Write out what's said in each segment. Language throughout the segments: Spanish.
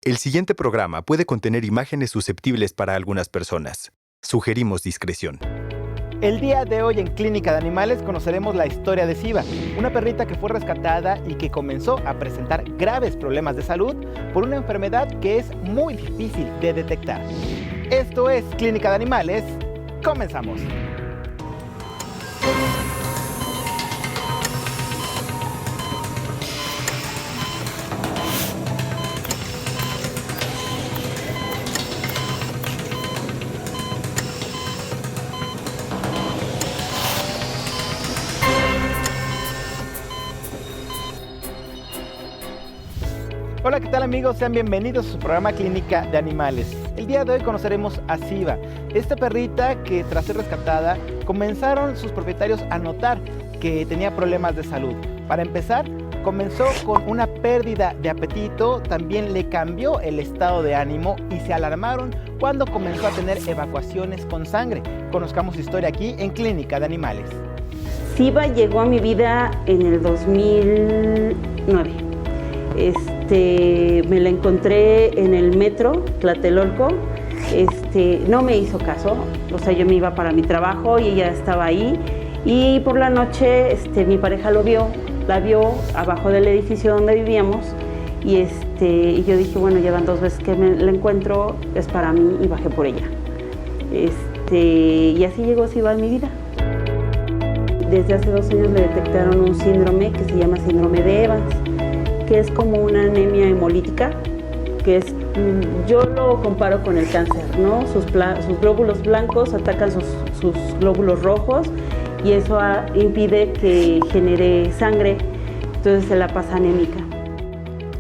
El siguiente programa puede contener imágenes susceptibles para algunas personas. Sugerimos discreción. El día de hoy en Clínica de Animales conoceremos la historia de Siva, una perrita que fue rescatada y que comenzó a presentar graves problemas de salud por una enfermedad que es muy difícil de detectar. Esto es Clínica de Animales. Comenzamos. Hola, ¿qué tal amigos? Sean bienvenidos a su programa Clínica de Animales. El día de hoy conoceremos a Siva, esta perrita que tras ser rescatada comenzaron sus propietarios a notar que tenía problemas de salud. Para empezar, comenzó con una pérdida de apetito, también le cambió el estado de ánimo y se alarmaron cuando comenzó a tener evacuaciones con sangre. Conozcamos su historia aquí en Clínica de Animales. Siva llegó a mi vida en el 2009. Me la encontré en el metro Tlatelolco. No me hizo caso, o sea, yo me iba para mi trabajo y ella estaba ahí. Y por la noche mi pareja la vio abajo del edificio donde vivíamos. Y yo dije, bueno, llevan 2 veces que la encuentro, es para mí, y bajé por ella. Y así llegó Siva a mi vida. Desde hace 2 años le detectaron un síndrome que se llama síndrome de Evans, que es como una anemia hemolítica, que es, yo lo comparo con el cáncer, ¿no? Sus glóbulos blancos atacan sus glóbulos rojos y eso impide que genere sangre, entonces se la pasa anémica.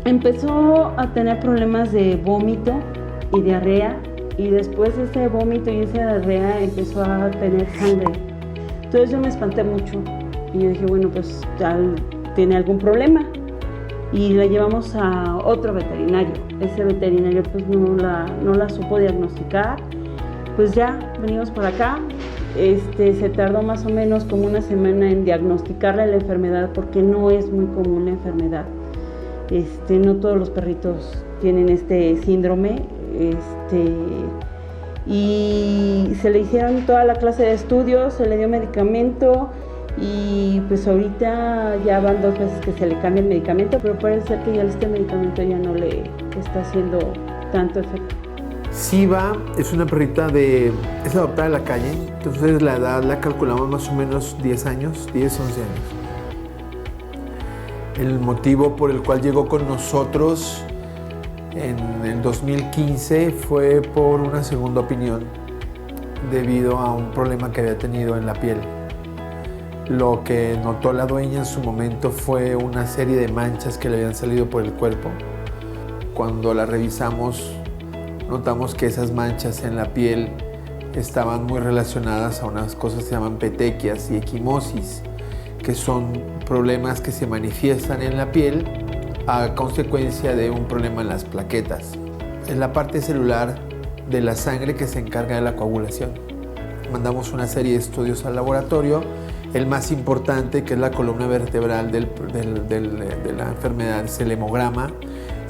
Empezó a tener problemas de vómito y diarrea, y después de ese vómito y esa diarrea empezó a tener sangre. Entonces yo me espanté mucho y yo dije, bueno, pues ya tiene algún problema. Y la llevamos a otro veterinario. Ese veterinario pues no la supo diagnosticar. Pues ya venimos por acá. Se tardó más o menos como una semana en diagnosticarle la enfermedad, porque no es muy común la enfermedad. No todos los perritos tienen este síndrome. Y se le hicieron toda la clase de estudios, se le dio medicamento. Y pues ahorita ya van 2 veces que se le cambia el medicamento, pero parece ser que ya este medicamento ya no le está haciendo tanto efecto. Siva es una perrita es adoptada en la calle, entonces la edad la calculamos más o menos 10 años, 10, 11 años. El motivo por el cual llegó con nosotros en el 2015 fue por una segunda opinión debido a un problema que había tenido en la piel. Lo que notó la dueña en su momento fue una serie de manchas que le habían salido por el cuerpo. Cuando la revisamos, notamos que esas manchas en la piel estaban muy relacionadas a unas cosas que se llaman petequias y equimosis, que son problemas que se manifiestan en la piel a consecuencia de un problema en las plaquetas. Es la parte celular de la sangre que se encarga de la coagulación. Mandamos una serie de estudios al laboratorio. El más importante, que es la columna vertebral de la enfermedad, es el hemograma,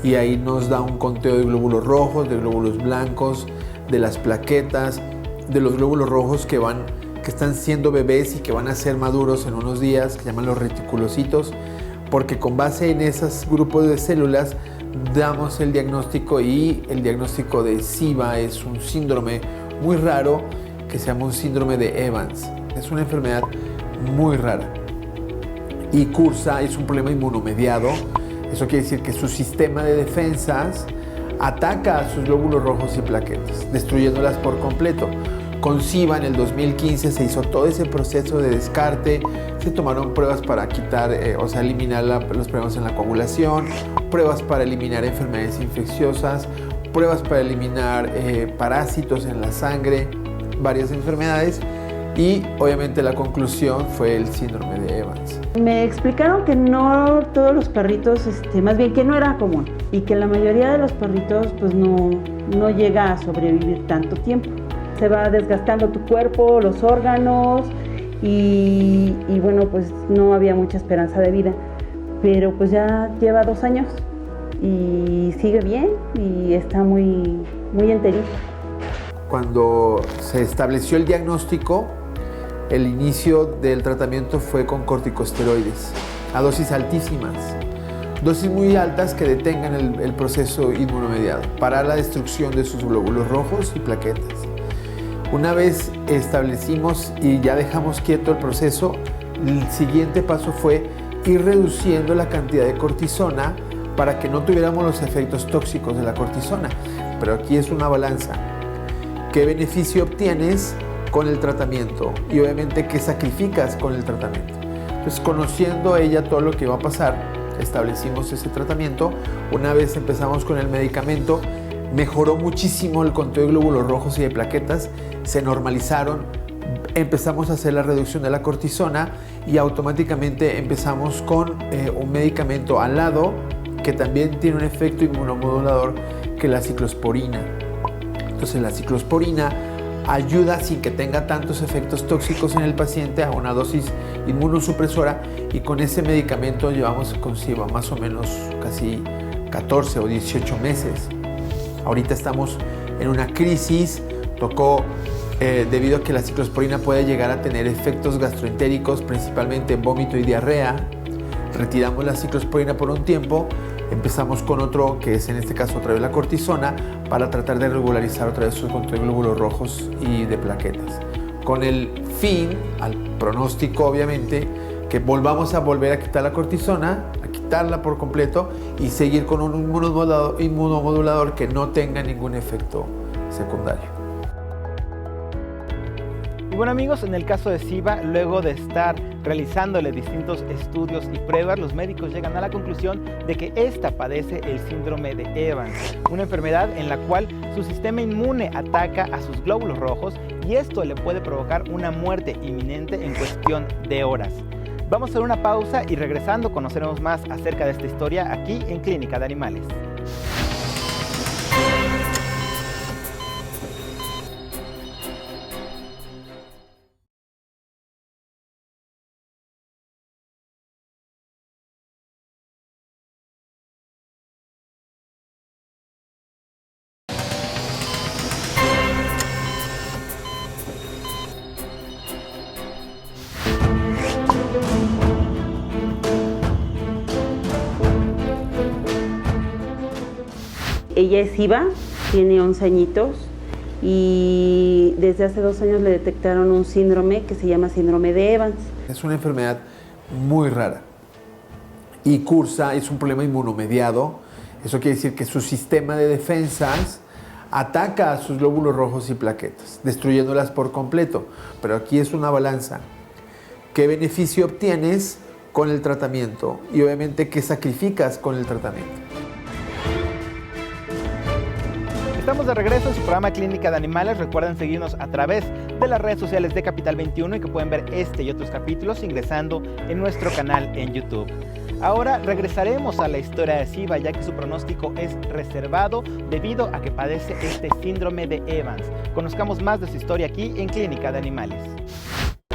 y ahí nos da un conteo de glóbulos rojos, de glóbulos blancos, de las plaquetas, de los glóbulos rojos que están siendo bebés y que van a ser maduros en unos días, que llaman los reticulocitos, porque con base en esos grupos de células damos el diagnóstico, y el diagnóstico de Siva es un síndrome muy raro que se llama un síndrome de Evans. Es una enfermedad muy rara y cursa, es un problema inmunomediado. Eso quiere decir que su sistema de defensas ataca a sus glóbulos rojos y plaquetas, destruyéndolas por completo. Con Siva en el 2015 se hizo todo ese proceso de descarte, se tomaron pruebas para quitar, eliminar los problemas en la coagulación, pruebas para eliminar enfermedades infecciosas, pruebas para eliminar parásitos en la sangre, varias enfermedades. Y obviamente la conclusión fue el síndrome de Evans. Me explicaron que no todos los perritos, más bien que no era común, y que la mayoría de los perritos pues no llega a sobrevivir tanto tiempo. Se va desgastando tu cuerpo, los órganos, y bueno, pues no había mucha esperanza de vida. Pero pues ya lleva 2 años y sigue bien y está muy enterito. Cuando se estableció el diagnóstico, el inicio del tratamiento fue con corticosteroides a dosis altísimas, dosis muy altas que detengan el proceso inmunomediado, parar la destrucción de sus glóbulos rojos y plaquetas. Una vez establecimos y ya dejamos quieto el proceso, el siguiente paso fue ir reduciendo la cantidad de cortisona para que no tuviéramos los efectos tóxicos de la cortisona. Pero aquí es una balanza. ¿Qué beneficio obtienes con el tratamiento? Y obviamente, ¿qué sacrificas con el tratamiento? Entonces, conociendo ella todo lo que iba a pasar, establecimos ese tratamiento. Una vez empezamos con el medicamento, mejoró muchísimo el conteo de glóbulos rojos y de plaquetas, se normalizaron, empezamos a hacer la reducción de la cortisona y automáticamente empezamos con un medicamento al lado que también tiene un efecto inmunomodulador, que es la ciclosporina. Entonces la ciclosporina ayuda sin que tenga tantos efectos tóxicos en el paciente a una dosis inmunosupresora, y con ese medicamento llevamos consigo más o menos casi 14 o 18 meses. Ahorita estamos en una crisis, tocó debido a que la ciclosporina puede llegar a tener efectos gastroentéricos, principalmente vómito y diarrea. Retiramos la ciclosporina por un tiempo, empezamos con otro, que es en este caso otra vez la cortisona, para tratar de regularizar otra vez sus glóbulos rojos y de plaquetas. Con el fin, al pronóstico obviamente, que volvamos a volver a quitar la cortisona, a quitarla por completo y seguir con un inmunomodulador que no tenga ningún efecto secundario. Y bueno amigos, en el caso de Siva, luego de estar realizándole distintos estudios y pruebas, los médicos llegan a la conclusión de que esta padece el síndrome de Evans, una enfermedad en la cual su sistema inmune ataca a sus glóbulos rojos y esto le puede provocar una muerte inminente en cuestión de horas. Vamos a hacer una pausa y regresando conoceremos más acerca de esta historia aquí en Clínica de Animales. Ella es Siva, tiene 11 añitos y desde hace 2 años le detectaron un síndrome que se llama síndrome de Evans. Es una enfermedad muy rara y cursa, es un problema inmunomediado. Eso quiere decir que su sistema de defensas ataca a sus glóbulos rojos y plaquetas, destruyéndolas por completo. Pero aquí es una balanza. ¿Qué beneficio obtienes con el tratamiento? Y obviamente, ¿qué sacrificas con el tratamiento? Estamos de regreso en su programa Clínica de Animales. Recuerden seguirnos a través de las redes sociales de Capital 21 y que pueden ver este y otros capítulos ingresando en nuestro canal en YouTube. Ahora regresaremos a la historia de Siva, ya que su pronóstico es reservado debido a que padece este síndrome de Evans. Conozcamos más de su historia aquí en Clínica de Animales.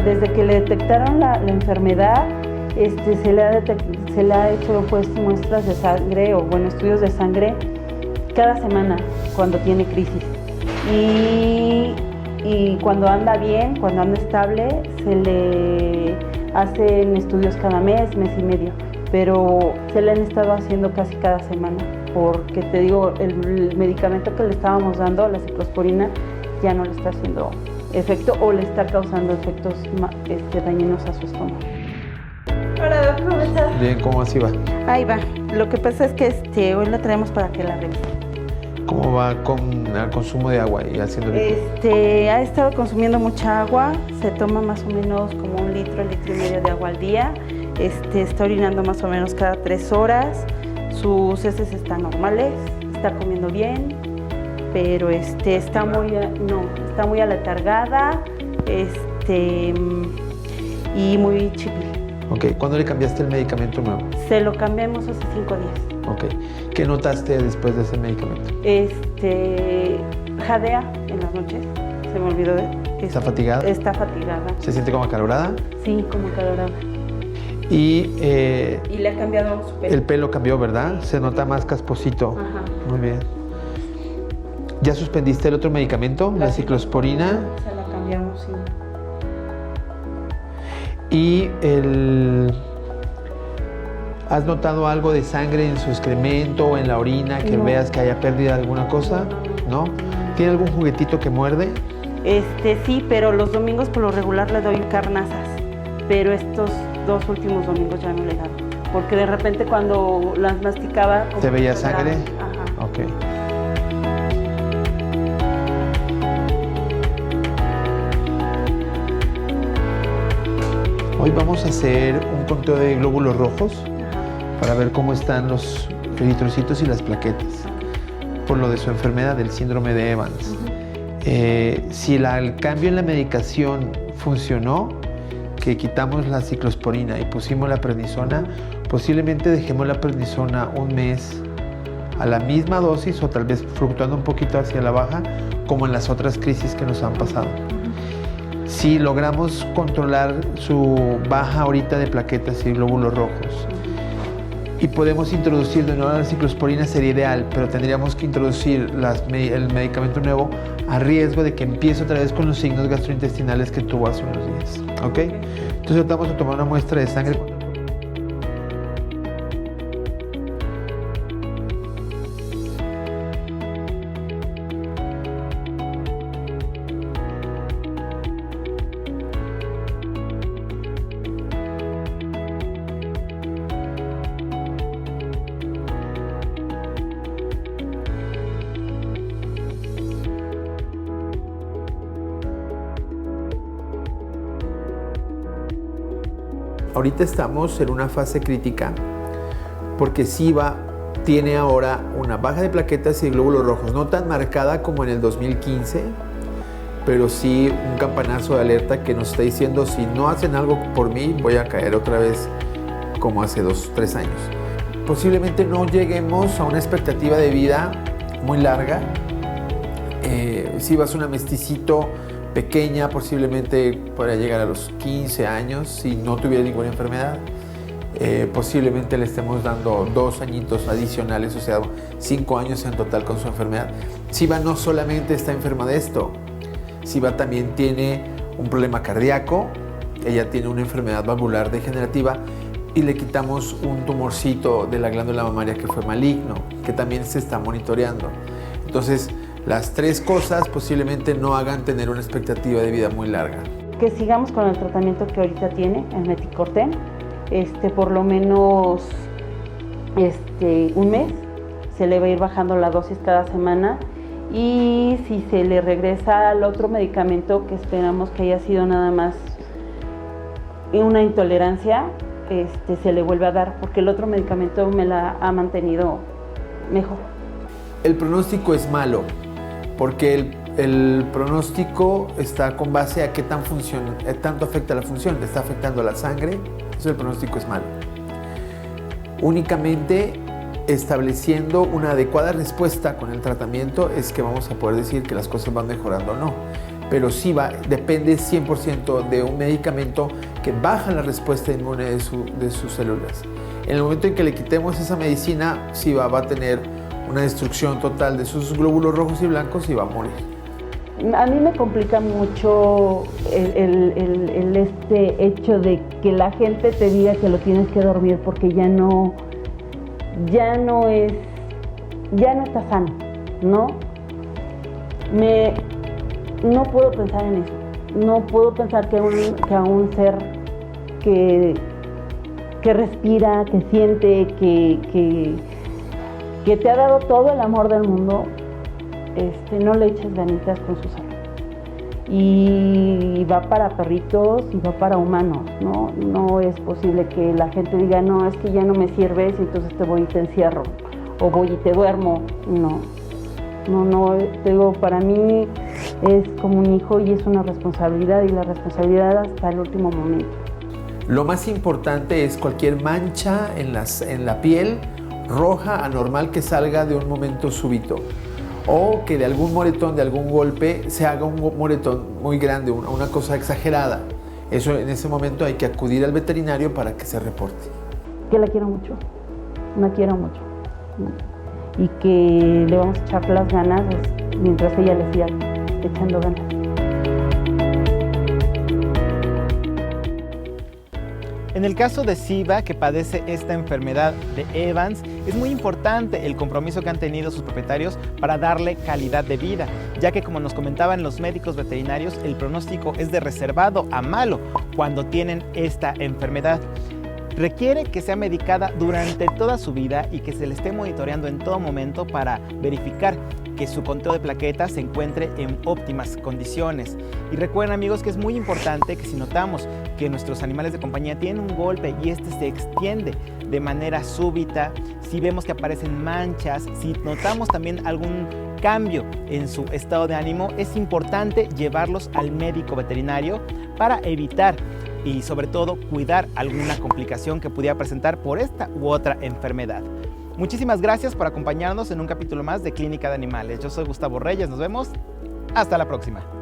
Desde que le detectaron la enfermedad, se le ha hecho muestras de sangre o estudios de sangre cada semana cuando tiene crisis. Y cuando anda bien, cuando anda estable, se le hacen estudios cada mes y medio. Pero se le han estado haciendo casi cada semana, porque te digo, el medicamento que le estábamos dando, la ciclosporina, ya no le está haciendo efecto o le está causando efectos dañinos a su estómago. Hola, ¿cómo estás? Bien, ¿cómo así va? Ahí va. Lo que pasa es que hoy la traemos para que la revise. ¿Cómo va con el consumo de agua y haciendo Ha estado consumiendo mucha agua, se toma más o menos como 1 litro, 1,5 litros de agua al día. Está orinando más o menos cada 3 horas. Sus heces están normales, está comiendo bien, pero está muy aletargada y muy chipil. Ok, ¿cuándo le cambiaste el medicamento nuevo? Se lo cambiamos hace 5 días. Ok, ¿qué notaste después de ese medicamento? Jadea en las noches, se me olvidó de... ¿Está fatigada? Está fatigada. ¿Se siente como acalorada? Sí, como acalorada. Y le ha cambiado su pelo. el pelo cambió, ¿verdad? Se nota más casposito. Ajá. Muy bien. ¿Ya suspendiste el otro medicamento, la ciclosporina? Se la cambiamos, sí. Y ¿has notado algo de sangre en su excremento o en la orina, que No. veas que haya pérdida de alguna cosa? ¿No? ¿Tiene algún juguetito que muerde? Sí, pero los domingos por lo regular le doy carnazas. Pero estos 2 últimos domingos ya no le he dado. Porque de repente cuando las masticaba... como ¿Te veía que sangre? Ajá. Ok. Hoy vamos a hacer un conteo de glóbulos rojos para ver cómo están los eritrocitos y las plaquetas por lo de su enfermedad del síndrome de Evans. Si el cambio en la medicación funcionó, que quitamos la ciclosporina y pusimos la prednisona, posiblemente dejemos la prednisona un mes a la misma dosis o tal vez fluctuando un poquito hacia la baja, como en las otras crisis que nos han pasado. Si logramos controlar su baja ahorita de plaquetas y glóbulos rojos y podemos introducir de nuevo la ciclosporina, sería ideal, pero tendríamos que introducir el medicamento nuevo a riesgo de que empiece otra vez con los signos gastrointestinales que tuvo hace unos días. ¿Ok? Entonces vamos a tomar una muestra de sangre. Ahorita estamos en una fase crítica porque SIBA tiene ahora una baja de plaquetas y de glóbulos rojos, no tan marcada como en el 2015, pero sí un campanazo de alerta que nos está diciendo: si no hacen algo por mí, voy a caer otra vez como hace 2-3 años. Posiblemente no lleguemos a una expectativa de vida muy larga. SIBA es una mesticito pequeña, posiblemente podría llegar a los 15 años si no tuviera ninguna enfermedad. Posiblemente le estemos dando 2 añitos adicionales, o sea, 5 años en total con su enfermedad. SIBA no solamente está enferma de esto, SIBA también tiene un problema cardíaco, ella tiene una enfermedad valvular degenerativa y le quitamos un tumorcito de la glándula mamaria que fue maligno, que también se está monitoreando. Entonces, las 3 cosas posiblemente no hagan tener una expectativa de vida muy larga. Que sigamos con el tratamiento que ahorita tiene, el meticorten, por lo menos un mes. Se le va a ir bajando la dosis cada semana, y si se le regresa al otro medicamento, que esperamos que haya sido nada más una intolerancia, se le vuelve a dar, porque el otro medicamento me la ha mantenido mejor. El pronóstico es malo, porque el pronóstico está con base a qué tanto afecta la función. ¿Le está afectando la sangre? Entonces el pronóstico es malo. Únicamente estableciendo una adecuada respuesta con el tratamiento es que vamos a poder decir que las cosas van mejorando o no. Pero SIBA depende 100% de un medicamento que baja la respuesta inmune de sus células. En el momento en que le quitemos esa medicina, SIBA va a tener una destrucción total de sus glóbulos rojos y blancos y va a morir. A mí me complica mucho el hecho de que la gente te diga que lo tienes que dormir porque ya no está sano, ¿no? No puedo pensar en eso. No puedo pensar que a un ser que respira, que siente, que te ha dado todo el amor del mundo, no le eches ganitas con su salud. Y va para perritos y va para humanos, ¿no? No es posible que la gente diga: no, es que ya no me sirves, entonces te voy y te encierro, o voy y te duermo. No, te digo, para mí es como un hijo y es una responsabilidad, y la responsabilidad hasta el último momento. Lo más importante es cualquier mancha en la piel roja anormal que salga de un momento súbito, o que de algún moretón, de algún golpe, se haga un moretón muy grande, una cosa exagerada. Eso, en ese momento hay que acudir al veterinario para que se reporte. Que la quiero mucho, y que le vamos a echar las ganas mientras ella le siga echando ganas. En el caso de Siva, que padece esta enfermedad de Evans, es muy importante el compromiso que han tenido sus propietarios para darle calidad de vida, ya que como nos comentaban los médicos veterinarios, el pronóstico es de reservado a malo cuando tienen esta enfermedad. Requiere que sea medicada durante toda su vida y que se le esté monitoreando en todo momento para verificar que su conteo de plaquetas se encuentre en óptimas condiciones. Y recuerden, amigos, que es muy importante que si notamos que nuestros animales de compañía tienen un golpe y este se extiende de manera súbita, si vemos que aparecen manchas, si notamos también algún cambio en su estado de ánimo, es importante llevarlos al médico veterinario para evitar y sobre todo cuidar alguna complicación que pudiera presentar por esta u otra enfermedad. Muchísimas gracias por acompañarnos en un capítulo más de Clínica de Animales. Yo soy Gustavo Reyes, nos vemos hasta la próxima.